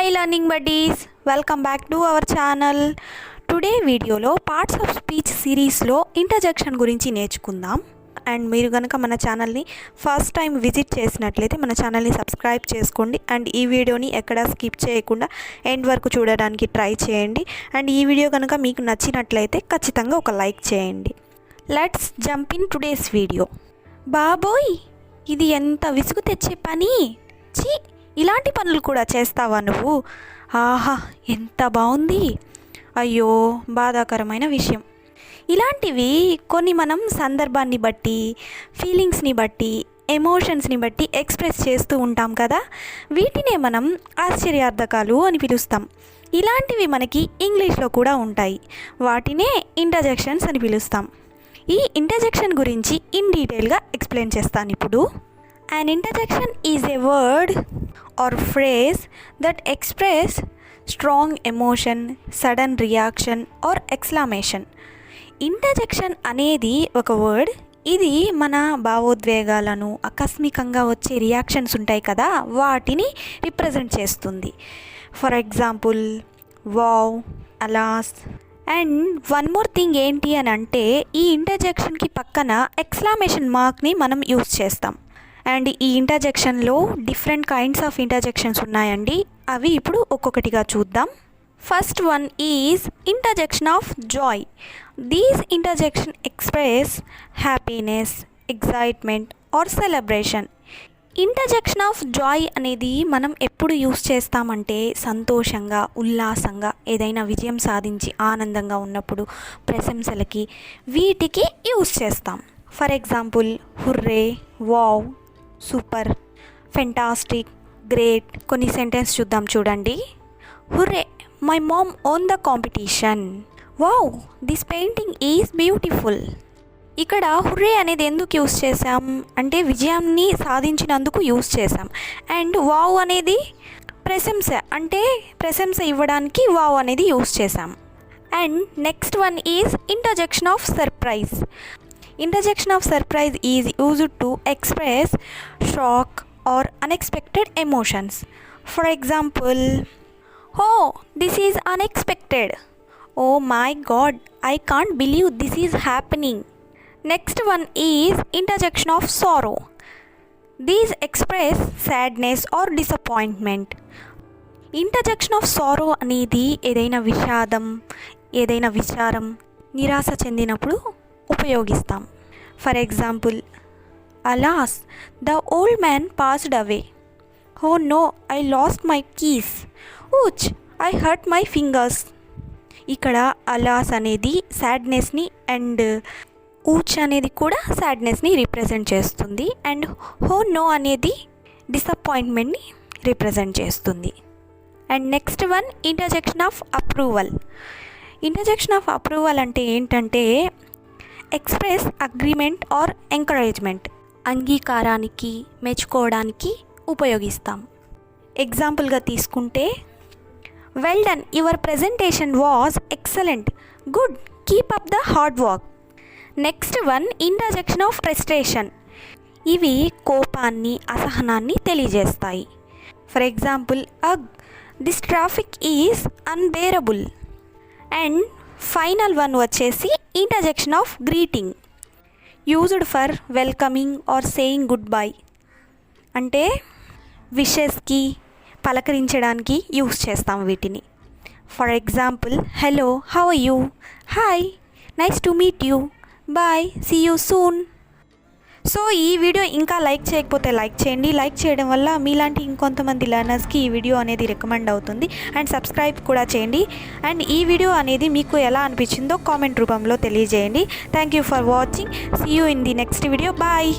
Hi learning buddies, welcome back to our channel. Today వీడియోలో parts of speech సిరీస్లో interjection గురించి నేర్చుకుందాం. And మీరు కనుక మన ఛానల్ని ఫస్ట్ టైం విజిట్ చేసినట్లయితే మన ఛానల్ని సబ్స్క్రైబ్ చేసుకోండి. అండ్ ఈ వీడియోని ఎక్కడా స్కిప్ చేయకుండా ఎండ్ వరకు చూడడానికి ట్రై చేయండి. అండ్ ఈ వీడియో కనుక మీకు నచ్చినట్లయితే ఖచ్చితంగా ఒక లైక్ చేయండి. Let's jump in today's video. బాబోయ్, ఇది ఎంత విసుగు తెచ్చే పని! ఛీ, ఇలాంటి పనులు కూడా చేస్తావా నువ్వు? ఆహా, ఎంత బాగుంది! అయ్యో, బాధాకరమైన విషయం. ఇలాంటివి కొన్ని మనం సందర్భాన్ని బట్టి, ఫీలింగ్స్ని బట్టి, ఎమోషన్స్ని బట్టి ఎక్స్ప్రెస్ చేస్తూ ఉంటాం కదా. వీటినే మనం ఆశ్చర్యార్థకాలు అని పిలుస్తాం. ఇలాంటివి మనకి ఇంగ్లీష్లో కూడా ఉంటాయి. వాటినే ఇంటర్జెక్షన్స్ అని పిలుస్తాం. ఈ ఇంటర్జెక్షన్ గురించి ఇన్ డీటెయిల్గా ఎక్స్ప్లెయిన్ చేస్తాను ఇప్పుడు. An interjection is a word or phrase that express strong emotion, sudden reaction or exclamation. Interjection అనేది ఒక వర్డ్. ఇది మన భావోద్వేగాలను, ఆకస్మికంగా వచ్చే రియాక్షన్స్ ఉంటాయి కదా, వాటిని రిప్రజెంట్ చేస్తుంది. For example, wow, అలాస్. And one more thing ఏంటి అని అంటే, ఈ ఇంటర్జెక్షన్కి పక్కన ఎక్స్క్లమేషన్ మార్క్ని మనం యూజ్ చేస్తాం. అండ్ ఈ ఇంటర్జెక్షన్లో డిఫరెంట్ కైండ్స్ ఆఫ్ ఇంటర్జెక్షన్స్ ఉన్నాయండి. అవి ఇప్పుడు ఒక్కొక్కటిగా చూద్దాం. First one is interjection of joy. These interjection express happiness, excitement or celebration. Interjection of joy అనేది మనం ఎప్పుడు యూస్ చేస్తామంటే, సంతోషంగా, ఉల్లాసంగా, ఏదైనా విజయం సాధించి ఆనందంగా ఉన్నప్పుడు, ప్రశంసలకి, వీటికి యూస్ చేస్తాం. For example, hurray, wow, super, fantastic, great. కొన్ని సెంటెన్స్ చూద్దాం, చూడండి. Hurray, my mom own the competition. Wow, this painting is beautiful. ఇక్కడ హుర్రే అనేది ఎందుకు యూస్ చేసాం అంటే, విజయాన్ని సాధించినందుకు యూస్ చేసాం. అండ్ వావ్ అనేది ప్రశంస, అంటే ప్రశంస ఇవ్వడానికి వావ్ అనేది యూస్ చేసాం. And next one is interjection of surprise. Interjection of surprise is used to express shock or unexpected emotions. For example, oh, this is unexpected. Oh my God, I can't believe this is happening. Next one is interjection of sorrow. These express sadness or disappointment. Interjection of sorrow అనేది ఏదైనా విషాదం, ఏదైనా విచారం, నిరాశ చెందినప్పుడు ఉపయోగిస్తాం. For example, alas, the old man passed away. Oh no, I lost my keys. Ouch, I hurt my fingers. ఇక్కడ alas అనేది సాడ్నెస్ని, అండ్ ఊచ్ అనేది కూడా సాడ్నెస్ని రిప్రజెంట్ చేస్తుంది. అండ్ హో నో అనేది డిసప్పాయింట్మెంట్ని రిప్రజెంట్ చేస్తుంది. And next one, interjection of approval. Interjection of approval అంటే ఏంటంటే, ఎక్స్ప్రెస్ అగ్రిమెంట్ ఆర్ ఎంకరేజ్మెంట్. అంగీకారానికి, మెచ్చుకోవడానికి ఉపయోగిస్తాం. ఎగ్జాంపుల్గా తీసుకుంటే, well done, your presentation was excellent, good, keep up the hard work. Next one, interjection of frustration. ఇవి కోపాన్ని, అసహనాన్ని తెలియజేస్తాయి. For example, ugh, this traffic is unbearable. And final one వచ్చేసి interjection of greeting, used for welcoming or saying goodbye. అంటే విషెస్కి, పలకరించడానికి use చేస్తాం వీటిని. For example, hello, how are you, hi, nice to meet you, bye, see you soon. So ఈ video ఇంకా like చేయకపోతే like చేయండి. లైక్ చేయడం వల్ల మీలాంటి ఇంకొంతమంది లర్నర్స్కి ఈ వీడియో అనేది రికమెండ్ అవుతుంది. అండ్ సబ్స్క్రైబ్ కూడా చేయండి. అండ్ ఈ వీడియో అనేది మీకు ఎలా అనిపించిందో కామెంట్ రూపంలో తెలియజేయండి. Thank you for watching. See you in the next video. Bye.